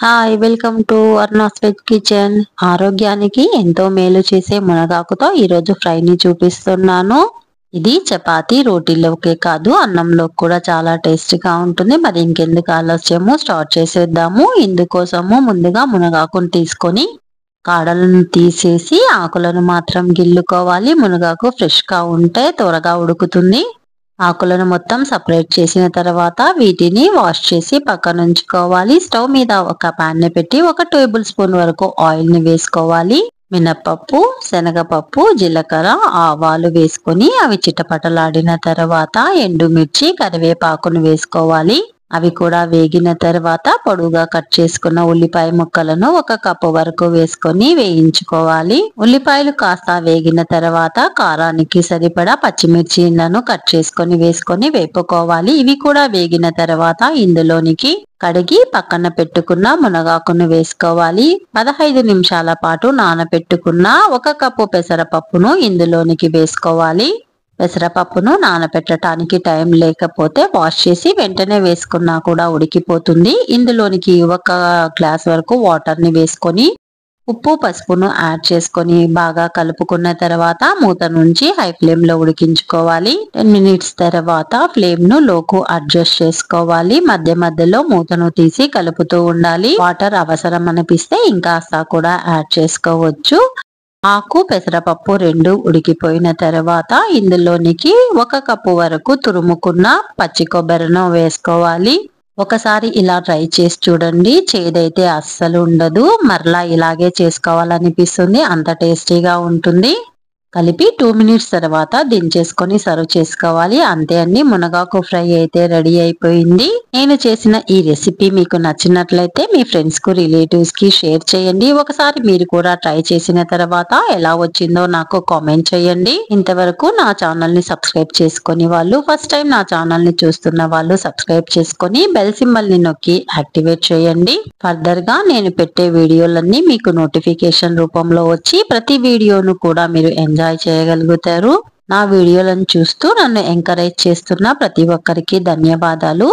Hi welcome to అర్నాస్ veg kitchen. ఆరోగ్యానికి ఎంతో మేలు చేసే మునగాకుతో ఈరోజు ఫ్రైని చూపిస్తున్నాను. ఇది చపాతీ రోటీలోకే కాదు అన్నంలో కూడా చాలా టేస్టీగా ఉంటుంది. మరి ఇంకెందుకు ఆలస్యము, స్టార్ట్ చేసేద్దాము. ఇందుకోసము ముందుగా మునగాకును తీసుకొని కాడలను తీసేసి ఆకులను మాత్రం గిల్లుకోవాలి. మునగాకు ఫ్రెష్గా ఉంటే త్వరగా ఉడుకుతుంది. ఆకులను మొత్తం సపరేట్ చేసిన తర్వాత వీటిని వాష్ చేసి పక్కన ఉంచుకోవాలి. స్టవ్ మీద ఒక పాన్ ని పెట్టి 1 టేబుల్ స్పూన్ వరకు ఆయిల్ ని వేసుకోవాలి. మినపప్పు, శనగపప్పు, జీలకర్ర, ఆవాలు వేసుకొని అవి చిటపటలాడిన తర్వాత ఎండుమిర్చి, కరివేపాకును వేసుకోవాలి. అవి కూడా వేగిన తర్వాత పొడుగా కట్ చేసుకున్న ఉల్లిపాయ ముక్కలను 1 కప్పు వరకు వేసుకొని వేయించుకోవాలి. ఉల్లిపాయలు కాస్త వేగిన తర్వాత కారానికి సరిపడా పచ్చిమిర్చిలను కట్ చేసుకొని వేసుకొని వేపుకోవాలి. ఇవి కూడా వేగిన తర్వాత ఇందులోనికి కడిగి పక్కన పెట్టుకున్న మునగాకును వేసుకోవాలి. 15 నిమిషాల పాటు నానబెట్టుకున్న 1 కప్పు పెసరపప్పును ఇందులోనికి వేసుకోవాలి. పెసరపప్పును నానబెట్టడానికి టైం లేకపోతే వాష్ చేసి వెంటనే వేసుకున్నా కూడా ఉడికిపోతుంది. ఇందులోనికి 1 గ్లాస్ వరకు వాటర్ ని వేసుకొని ఉప్పు, పసుపును యాడ్ చేసుకొని బాగా కలుపుకున్న తర్వాత మూత నుంచి హై ఫ్లేమ్ లో ఉడికించుకోవాలి. 10 మినిట్స్ తర్వాత ఫ్లేమ్ ను లోకు అడ్జస్ట్ చేసుకోవాలి. మధ్య మధ్యలో మూతను తీసి కలుపుతూ ఉండాలి. వాటర్ అవసరం అనిపిస్తే ఇంకాస్త కూడా యాడ్ చేసుకోవచ్చు. ఆకు, పెసరపప్పు 2 ఉడికిపోయిన తర్వాత ఇందులోనికి 1 కప్పు వరకు తురుముకున్న పచ్చి కొబ్బరిను వేసుకోవాలి. ఒకసారి ఇలా ట్రై చేసి చూడండి. చేదైతే అస్సలు ఉండదు. మరలా ఇలాగే చేసుకోవాలనిపిస్తుంది. అంత టేస్టీగా ఉంటుంది. కలిపి 2 మినిట్స్ తర్వాత దించేసుకొని సర్వ్ చేసుకోవాలి. అంతే అండి, మునగాకు ఫ్రై అయితే రెడీ అయిపోయింది. నేను చేసిన ఈ రెసిపీ మీకు నచ్చినట్లయితే మీ ఫ్రెండ్స్ కు, రిలేటివ్స్ కి షేర్ చేయండి. ఒకసారి మీరు కూడా ట్రై చేసిన తర్వాత ఎలా వచ్చిందో నాకు కామెంట్ చేయండి. ఇంతవరకు నా ఛానల్ ని సబ్స్క్రైబ్ చేసుకొని వాళ్ళు, ఫస్ట్ టైం నా ఛానల్ ని చూస్తున్న వాళ్ళు సబ్స్క్రైబ్ చేసుకొని బెల్ సింబల్ ని నొక్కి యాక్టివేట్ చేయండి. ఫర్దర్ గా నేను పెట్టే వీడియోలన్నీ మీకు నోటిఫికేషన్ రూపంలో వచ్చి ప్రతి వీడియోను కూడా మీరు ఎంజాయ్ చేయగలుగుతారు. నా వీడియోలను చూస్తూ నన్ను ఎంకరేజ్ చేస్తున్న ప్రతి ఒక్కరికి ధన్యవాదాలు.